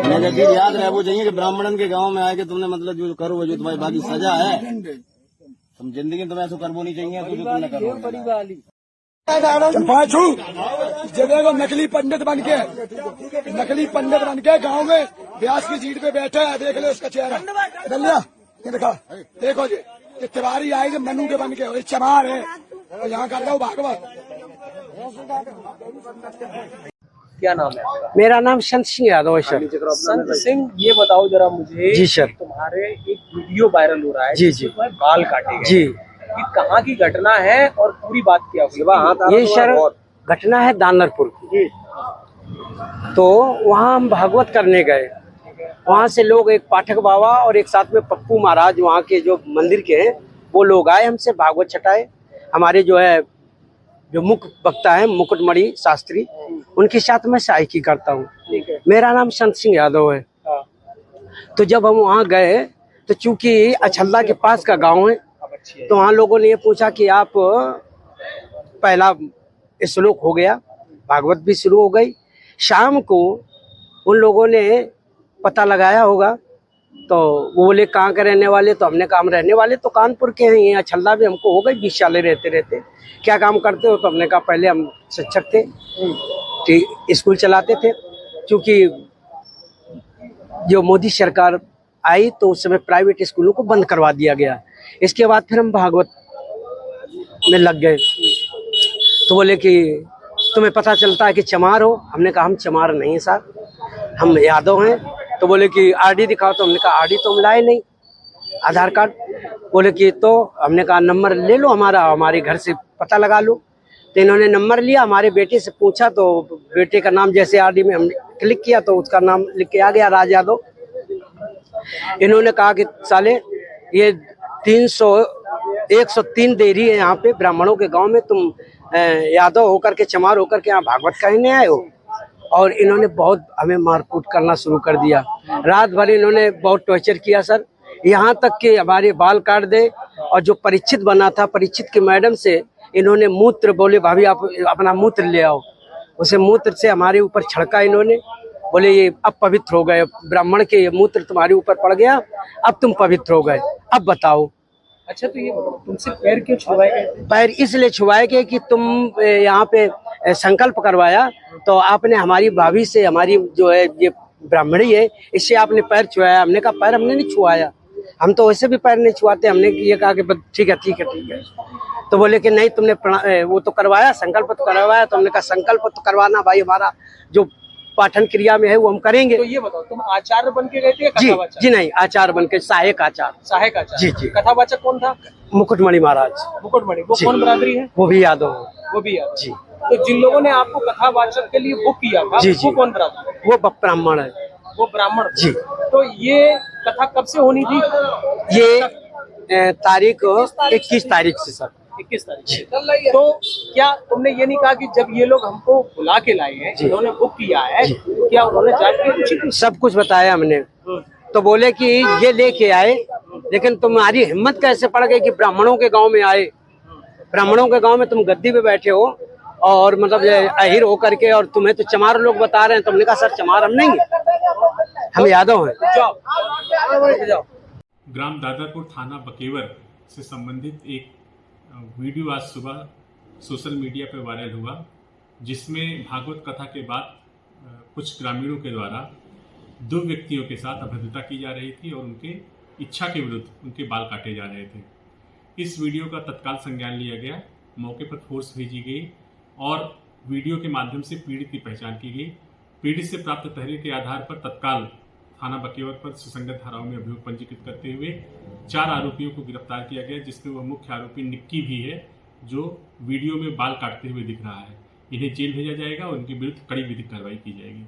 मेरे भी याद रहे वो चाहिए कि ब्राह्मणन के गांव में आए कि तुमने मतलब जो करो जो तुम्हारी बाकी सजा है, तुम जिंदगी में तुम्हें ऐसा करवो नहीं चाहिए तो जो तुमने करो। पांचू जगह को नकली पंडित बन के गांव में व्यास की सीट पे बैठा है। देख लो उसका चेहरा दलिया, ये देखा, देखो जी ये तिवारी आएगी मनु के बन के, और चमार है और यहाँ कर रहा हूँ भागवत। क्या नाम है आपका? मेरा नाम संत सिंह यादव है सर। संत सिंह, ये बताओ जरा मुझे। जी सर। तुम्हारे एक वीडियो वायरल हो रहा है जी जी, बाल काटे गए। जी, ये कहाँ की घटना है और पूरी बात क्या हुई? ये सर घटना है दानरपुर की। तो वहाँ हम भागवत करने गए। वहाँ से लोग, एक पाठक बाबा और एक साथ में पप्पू महाराज वहाँ के जो मंदिर के हैं, वो लोग आए हमसे भागवत छटाए। हमारे जो है जो मुख्य वक्ता है मुकुटमणि शास्त्री, उनके साथ मैं सहायकी करता हूँ। मेरा नाम संत सिंह यादव है। तो जब हम वहाँ गए तो चूंकि अछल्ला के पास का गांव है, तो वहाँ लोगों ने ये पूछा कि आप, पहला श्लोक हो गया, भागवत भी शुरू हो गई। शाम को उन लोगों ने पता लगाया होगा, तो वो बोले कहाँ के रहने वाले? तो हमने कहा हम रहने वाले तो कानपुर के हैं। ये अछल्ला भी हमको हो गई 20 साल रहते रहते। क्या काम करते हो? तो हमने कहा पहले हम शिक्षक थे, स्कूल चलाते थे। क्योंकि जो मोदी सरकार आई तो उस समय प्राइवेट स्कूलों को बंद करवा दिया गया। इसके बाद फिर हम भागवत में लग गए। तो बोले कि तुम्हें पता चलता है कि चमार हो? हमने कहा हम चमार नहीं है साहब, हम यादव हैं। तो बोले कि आरडी दिखाओ। तो हमने कहा आरडी तो हम लाए नहीं, आधार कार्ड। बोले कि तो हमने कहा नंबर ले लो हमारा, हमारे घर से पता लगा लो। तो इन्होंने नंबर लिया, हमारे बेटे से पूछा तो बेटे का नाम जैसे आरडी में हमने क्लिक किया तो उसका नाम लिख के आ गया, राज यादव। इन्होंने कहा कि साले ये 103 देरी है यहाँ पे ब्राह्मणों के गांव में, तुम यादव होकर के चमार होकर के यहाँ भागवत कहने आए हो। और इन्होंने बहुत हमें मारकूट करना शुरू कर दिया। रात भर इन्होंने बहुत टॉर्चर किया सर, यहाँ तक कि हमारे बाल काट दे। और जो परीक्षित बना था, परीक्षित की मैडम से इन्होंने मूत्र, बोले भाभी आप अपना मूत्र ले आओ। उसे मूत्र से हमारे ऊपर छड़का इन्होंने। बोले ये अब पवित्र हो गए, ब्राह्मण के ये मूत्र तुम्हारे ऊपर पड़ गया, अब तुम पवित्र हो गए, अब बताओ। अच्छा, तो ये तुमसे पैर क्यों छुड़वाए गए? पैर इसलिए छुड़वाए गए कि तुम यहाँ पे संकल्प करवाया, तो आपने हमारी भाभी से, हमारी जो है ये ब्राह्मणी है, इससे आपने पैर छुआया। हमने कहा पैर हमने नहीं छुआया, हम तो वैसे भी पैर नहीं छुआते। हमने ये कहा कि ठीक है ठीक है ठीक है। तो बोले कि नहीं तुमने वो तो करवाया, संकल्प तो करवाया। तो हमने कहा संकल्प तो करवाना भाई, हमारा जो पाठन क्रिया में है वो हम करेंगे। तो ये बताओ, तुम आचार्य बन के गए थे? जी नहीं, आचार्य बन के, सहायक आचार्य। सहायक आचार्य? जी जी। कथावाचक कौन था? मुकुटमणि महाराज। मुकुटमणि, वो कौन बरादरी है? वो भी यादव। वो भी यादव जी। तो जिन लोगों ने आपको कथावाचक के लिए बुक किया था, जी जी, वो कौन बरादरी है? वो ब्राह्मण है। वो ब्राह्मण जी। तो ये कथा कब से होनी थी? ये तारीख 21 तारीख से सर। 21 तारीख। तो क्या तुमने ये नहीं कहा कि जब ये लोग हमको बुला के लाए हैं, इन्होंने बुक किया है, क्या उन्होंने जाके सब कुछ बताया हमने? तो बोले कि ये लेके आए, लेकिन तुम्हारी हिम्मत कैसे पड़ गई कि ब्राह्मणों के गांव में आए? ब्राह्मणों के गांव में तुम गद्दी पे बैठे हो और मतलब अहिर होकर के, और तुम्हें तो चमार लोग बता रहे हैं। तुमने कहा सर चमार हम नहीं, हम यादव हैं। जाओ। ग्राम दादरपुर थाना बकेवर से संबंधित एक वीडियो आज सुबह सोशल मीडिया पर वायरल हुआ, जिसमें भागवत कथा के बाद कुछ ग्रामीणों के द्वारा 2 व्यक्तियों के साथ अभद्रता की जा रही थी और उनके इच्छा के विरुद्ध उनके बाल काटे जा रहे थे। इस वीडियो का तत्काल संज्ञान लिया गया, मौके पर फोर्स भेजी गई और वीडियो के माध्यम से पीड़ित की पहचान की गई। पीड़ित से प्राप्त तहरीर के आधार पर तत्काल थाना बकेवर पर सुसंगत धाराओं में अभियोग पंजीकृत करते हुए 4 आरोपियों को गिरफ्तार किया गया, जिसमें वह मुख्य आरोपी निक्की भी है, जो वीडियो में बाल काटते हुए दिख रहा है। इन्हें जेल भेजा जाएगा और उनके विरुद्ध कड़ी विधिक कार्रवाई की जाएगी।